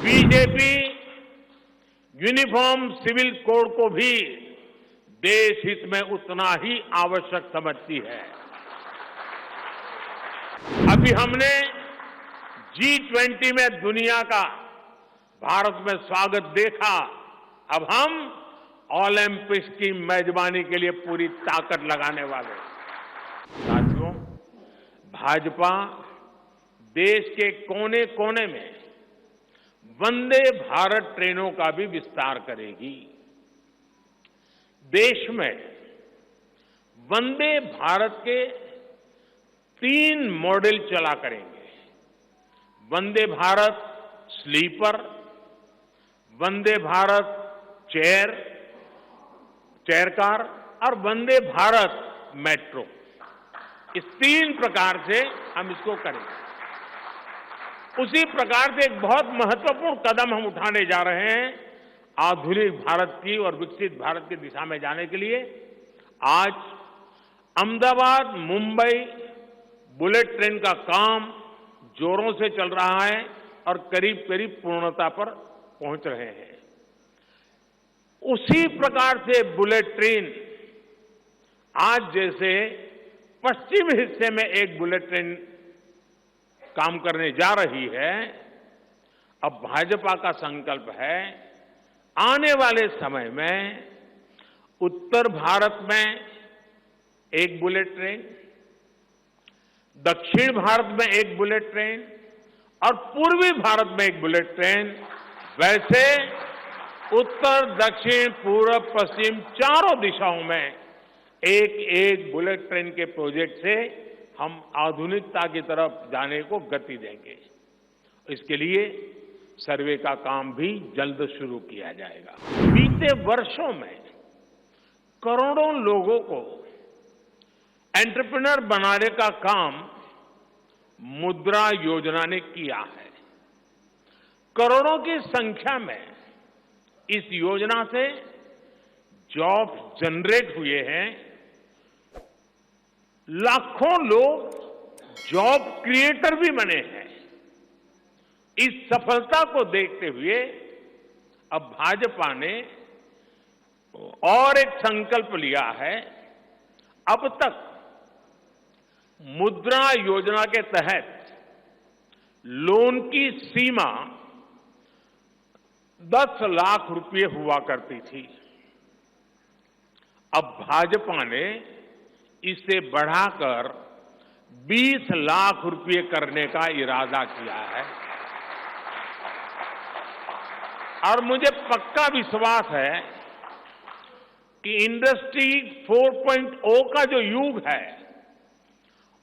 BJP uniform civil code को भी देश हित में उतना ही आवश्यक समझती है। अभी हमने G20 में दुनिया का भारत में स्वागत देखा। अब हम ओलंपिक्स की मेजबानी के लिए पूरी ताकत लगाने वाले हैं। साथियों, भाजपा देश के कोने कोने में वंदे भारत ट्रेनों का भी विस्तार करेगी। देश में वंदे भारत के 3 मॉडल चला करेंगे। Vande Bharat sleeper, Vande Bharat chair car और वंदे भारत मेट्रो। इस 3 प्रकार से हम इसको करेंगे। उसी प्रकार से एक बहुत महत्वपूर्ण कदम हम उठाने जा रहे हैं आधुनिक भारत की और विकसित भारत की दिशा में जाने के लिए। आज अहमदाबाद मुंबई बुलेट ट्रेन का काम जोरों से चल रहा है और करीब करीब पूर्णता पर पहुंच रहे हैं। उसी प्रकार से बुलेट ट्रेन आज जैसे पश्चिम हिस्से में एक बुलेट ट्रेन काम करने जा रही है, अब भाजपा का संकल्प है आने वाले समय में उत्तर भारत में एक बुलेट ट्रेन, दक्षिण भारत में एक बुलेट ट्रेन और पूर्वी भारत में एक बुलेट ट्रेन, वैसे उत्तर दक्षिण पूर्व पश्चिम चारों दिशाओं में एक एक बुलेट ट्रेन के प्रोजेक्ट से हम आधुनिकता की तरफ जाने को गति देंगे। इसके लिए सर्वे का काम भी जल्द शुरू किया जाएगा। बीते वर्षों में करोड़ों लोगों को एंटरप्रेन्योर बनाने का काम मुद्रा योजना ने किया है। करोड़ों की संख्या में इस योजना से जॉब जनरेट हुए हैं। लाखों लोग जॉब क्रिएटर भी बने हैं। इस सफलता को देखते हुए अब भाजपा ने और एक संकल्प लिया है। अब तक मुद्रा योजना के तहत लोन की सीमा 10 लाख रुपए हुआ करती थी। अब भाजपा ने इसे बढ़ाकर 20 लाख रुपए करने का इरादा किया है और मुझे पक्का विश्वास है कि इंडस्ट्री 4.0 का जो युग है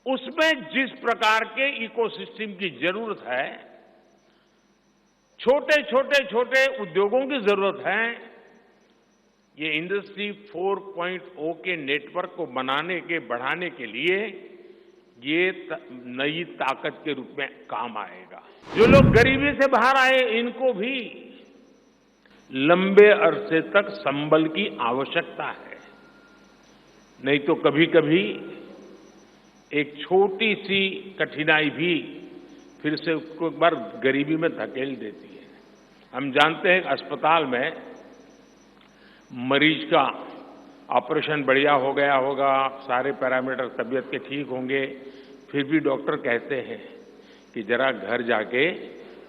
उसमें जिस प्रकार के इकोसिस्टम की जरूरत है, छोटे उद्योगों की जरूरत है, ये इंडस्ट्री 4.0 के नेटवर्क को बढ़ाने के लिए ये नई ताकत के रूप में काम आएगा। जो लोग गरीबी से बाहर आए, इनको भी लंबे अरसे तक संबल की आवश्यकता है। नहीं तो कभी कभी एक छोटी सी कठिनाई भी फिर से उसको एक बार गरीबी में धकेल देती है। हम जानते हैं अस्पताल में मरीज का ऑपरेशन बढ़िया हो गया होगा, सारे पैरामीटर तबीयत के ठीक होंगे, फिर भी डॉक्टर कहते हैं कि जरा घर जाके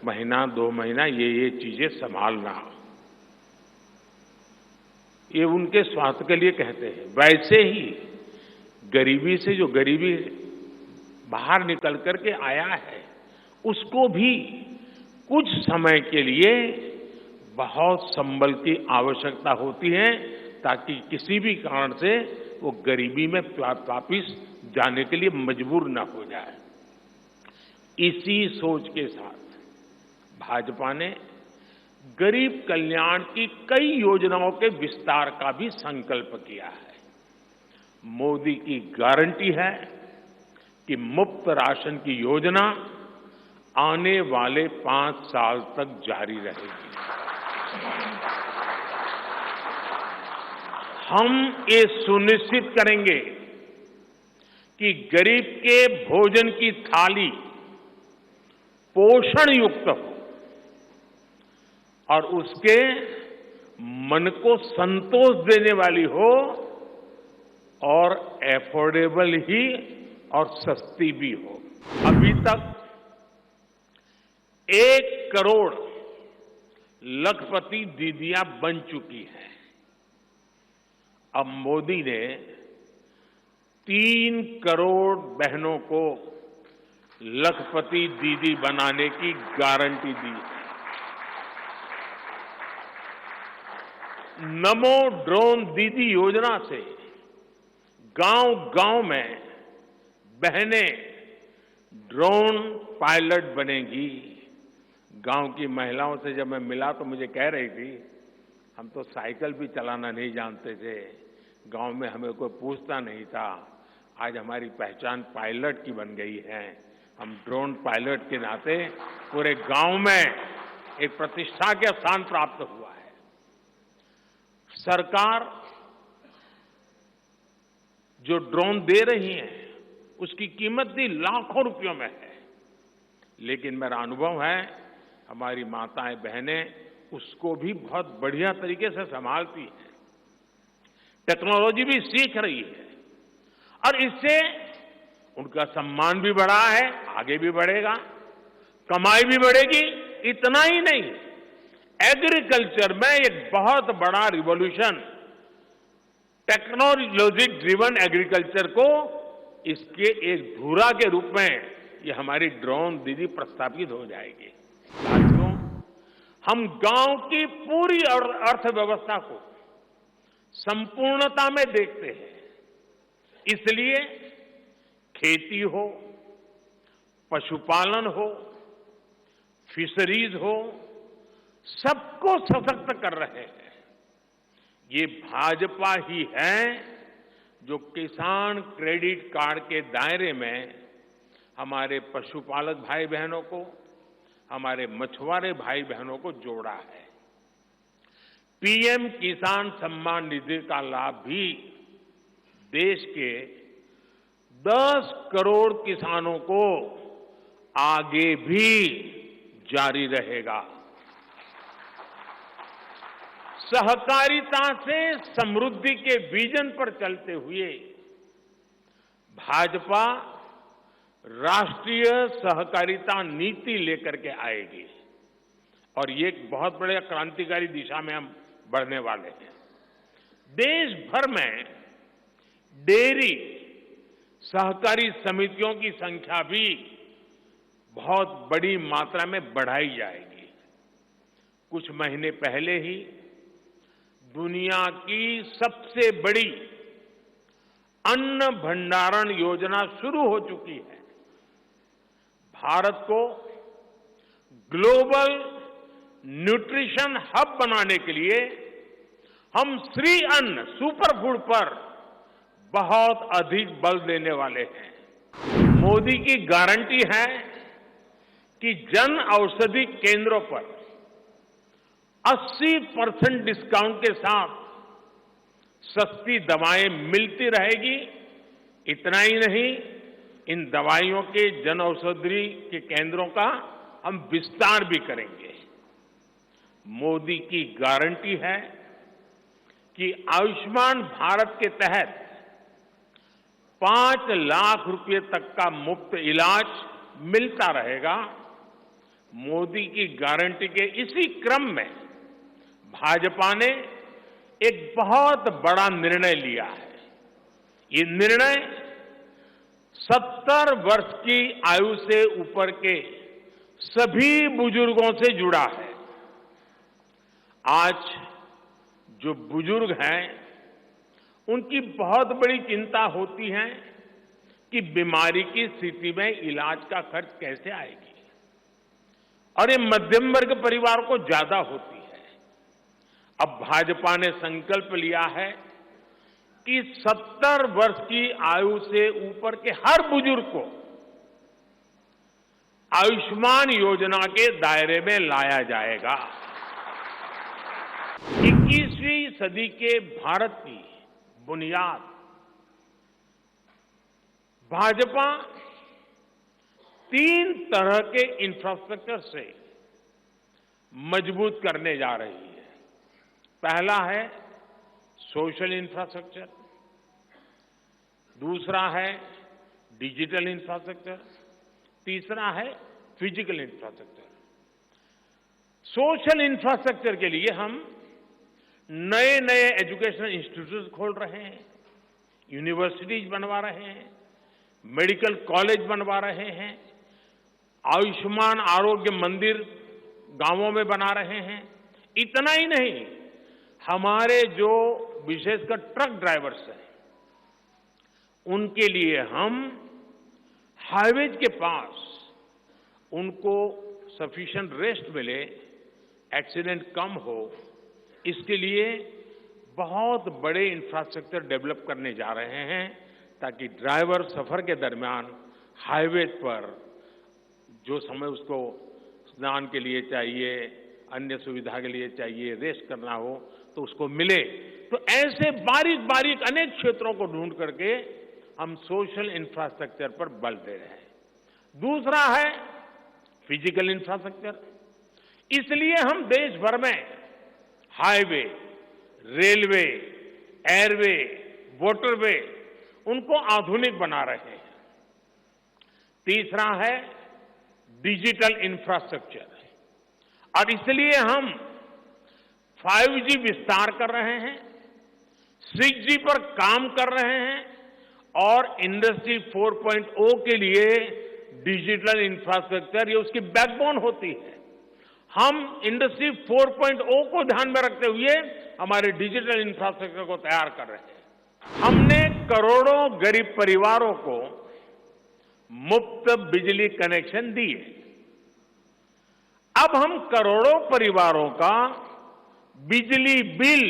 महीना 2 महीना ये चीजें संभालना। ये उनके स्वास्थ्य के लिए कहते हैं। वैसे ही गरीबी से जो गरीबी बाहर निकल करके आया है, उसको भी कुछ समय के लिए बहुत संबल की आवश्यकता होती है ताकि किसी भी कारण से वो गरीबी में वापिस जाने के लिए मजबूर न हो जाए। इसी सोच के साथ भाजपा ने गरीब कल्याण की कई योजनाओं के विस्तार का भी संकल्प किया है। मोदी की गारंटी है कि मुफ्त राशन की योजना आने वाले 5 साल तक जारी रहेगी। हम ये सुनिश्चित करेंगे कि गरीब के भोजन की थाली पोषण युक्त हो, और उसके मन को संतोष देने वाली हो और एफोर्डेबल ही और सस्ती भी हो। अभी तक 1 करोड़ लखपति दीदियां बन चुकी हैं। अब मोदी ने 3 करोड़ बहनों को लखपति दीदी बनाने की गारंटी दी है। नमो ड्रोन दीदी योजना से गांव-गांव में बहनें ड्रोन पायलट बनेंगी। गांव की महिलाओं से जब मैं मिला तो मुझे कह रही थी, हम तो साइकिल भी चलाना नहीं जानते थे, गांव में हमें कोई पूछता नहीं था, आज हमारी पहचान पायलट की बन गई है। हम ड्रोन पायलट के नाते पूरे गांव में एक प्रतिष्ठा का स्थान प्राप्त हुआ है। सरकार जो ड्रोन दे रही है उसकी कीमत भी लाखों रुपयों में है, लेकिन मेरा अनुभव है हमारी माताएं बहनें उसको भी बहुत बढ़िया तरीके से संभालती हैं, टेक्नोलॉजी भी सीख रही है और इससे उनका सम्मान भी बढ़ा है, आगे भी बढ़ेगा, कमाई भी बढ़ेगी। इतना ही नहीं, एग्रीकल्चर में एक बहुत बड़ा रिवॉल्यूशन, टेक्नोलॉजी ड्रिवन एग्रीकल्चर को इसके एक धुरा के रूप में ये हमारी ड्रोन दीदी प्रस्थापित हो जाएगी। साथियों, हम गांव की पूरी अर्थव्यवस्था को संपूर्णता में देखते हैं, इसलिए खेती हो, पशुपालन हो, फिशरीज हो, सबको सशक्त कर रहे हैं। ये भाजपा ही है जो किसान क्रेडिट कार्ड के दायरे में हमारे पशुपालक भाई बहनों को, हमारे मछुआरे भाई बहनों को जोड़ा है। पीएम किसान सम्मान निधि का लाभ भी देश के 10 करोड़ किसानों को आगे भी जारी रहेगा। सहकारिता से समृद्धि के विजन पर चलते हुए भाजपा राष्ट्रीय सहकारिता नीति लेकर के आएगी और ये एक बहुत बड़े क्रांतिकारी दिशा में हम बढ़ने वाले हैं। देश भर में डेयरी सहकारी समितियों की संख्या भी बहुत बड़ी मात्रा में बढ़ाई जाएगी। कुछ महीने पहले ही दुनिया की सबसे बड़ी अन्न भंडारण योजना शुरू हो चुकी है। भारत को ग्लोबल न्यूट्रिशन हब बनाने के लिए हम श्री अन्न सुपर फूड पर बहुत अधिक बल देने वाले हैं। मोदी की गारंटी है कि जन औषधि केंद्रों पर 80% डिस्काउंट के साथ सस्ती दवाएं मिलती रहेगी। इतना ही नहीं, इन दवाइयों के जन औषधि के केंद्रों का हम विस्तार भी करेंगे। मोदी की गारंटी है कि आयुष्मान भारत के तहत 5 लाख रुपए तक का मुफ्त इलाज मिलता रहेगा। मोदी की गारंटी के इसी क्रम में भाजपा ने एक बहुत बड़ा निर्णय लिया है। ये निर्णय 70 वर्ष की आयु से ऊपर के सभी बुजुर्गों से जुड़ा है। आज जो बुजुर्ग हैं उनकी बहुत बड़ी चिंता होती है कि बीमारी की स्थिति में इलाज का खर्च कैसे आएगी, और ये मध्यम वर्ग परिवार को ज्यादा होती है। अब भाजपा ने संकल्प लिया है कि 70 वर्ष की आयु से ऊपर के हर बुजुर्ग को आयुष्मान योजना के दायरे में लाया जाएगा। 21वीं सदी के भारत की बुनियाद भाजपा 3 तरह के इंफ्रास्ट्रक्चर से मजबूत करने जा रही है। पहला है सोशल इंफ्रास्ट्रक्चर, दूसरा है डिजिटल इंफ्रास्ट्रक्चर, तीसरा है फिजिकल इंफ्रास्ट्रक्चर। सोशल इंफ्रास्ट्रक्चर के लिए हम नए नए एजुकेशनल इंस्टीट्यूट खोल रहे हैं, यूनिवर्सिटीज बनवा रहे हैं, मेडिकल कॉलेज बनवा रहे हैं, आयुष्मान आरोग्य मंदिर गांवों में बना रहे हैं। इतना ही नहीं, हमारे जो विशेषकर ट्रक ड्राइवर्स हैं उनके लिए हम हाईवेज के पास उनको सफिशिएंट रेस्ट मिले, एक्सीडेंट कम हो, इसके लिए बहुत बड़े इंफ्रास्ट्रक्चर डेवलप करने जा रहे हैं ताकि ड्राइवर सफर के दरमियान हाईवे पर जो समय उसको स्नान के लिए चाहिए, अन्य सुविधा के लिए चाहिए, रेस्ट करना हो तो उसको मिले। तो ऐसे बारीक बारीक अनेक क्षेत्रों को ढूंढ करके हम सोशल इंफ्रास्ट्रक्चर पर बल दे रहे हैं। दूसरा है फिजिकल इंफ्रास्ट्रक्चर। इसलिए हम देश भर में हाईवे, रेलवे, एयरवे, वाटरवे उनको आधुनिक बना रहे हैं। तीसरा है डिजिटल इंफ्रास्ट्रक्चर, और इसलिए हम 5G विस्तार कर रहे हैं, 6G पर काम कर रहे हैं और इंडस्ट्री 4.0 के लिए डिजिटल इंफ्रास्ट्रक्चर ये उसकी बैकबोन होती है। हम इंडस्ट्री 4.0 को ध्यान में रखते हुए हमारे डिजिटल इंफ्रास्ट्रक्चर को तैयार कर रहे हैं। हमने करोड़ों गरीब परिवारों को मुफ्त बिजली कनेक्शन दिए। अब हम करोड़ों परिवारों का बिजली बिल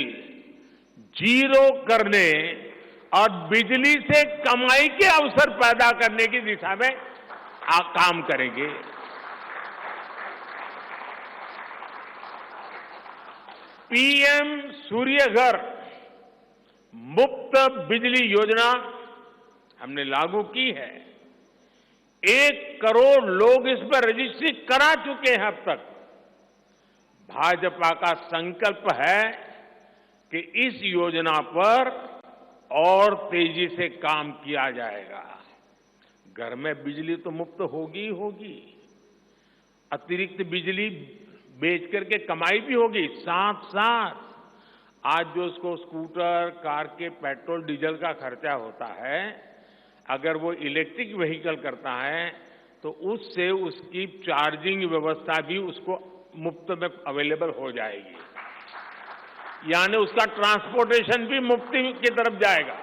जीरो करने और बिजली से कमाई के अवसर पैदा करने की दिशा में काम करेंगे। पीएम सूर्य घर मुफ्त बिजली योजना हमने लागू की है। 1 करोड़ लोग इस पर रजिस्ट्री करा चुके हैं अब तक। भाजपा का संकल्प है कि इस योजना पर और तेजी से काम किया जाएगा। घर में बिजली तो मुफ्त होगी ही होगी, अतिरिक्त बिजली बेच करके कमाई भी होगी। साथ साथ आज जो उसको स्कूटर, कार के पेट्रोल डीजल का खर्चा होता है, अगर वो इलेक्ट्रिक व्हीकल करता है तो उससे उसकी चार्जिंग व्यवस्था भी उसको मुफ्त में अवेलेबल हो जाएगी, यानी उसका ट्रांसपोर्टेशन भी मुफ्त की तरफ जाएगा।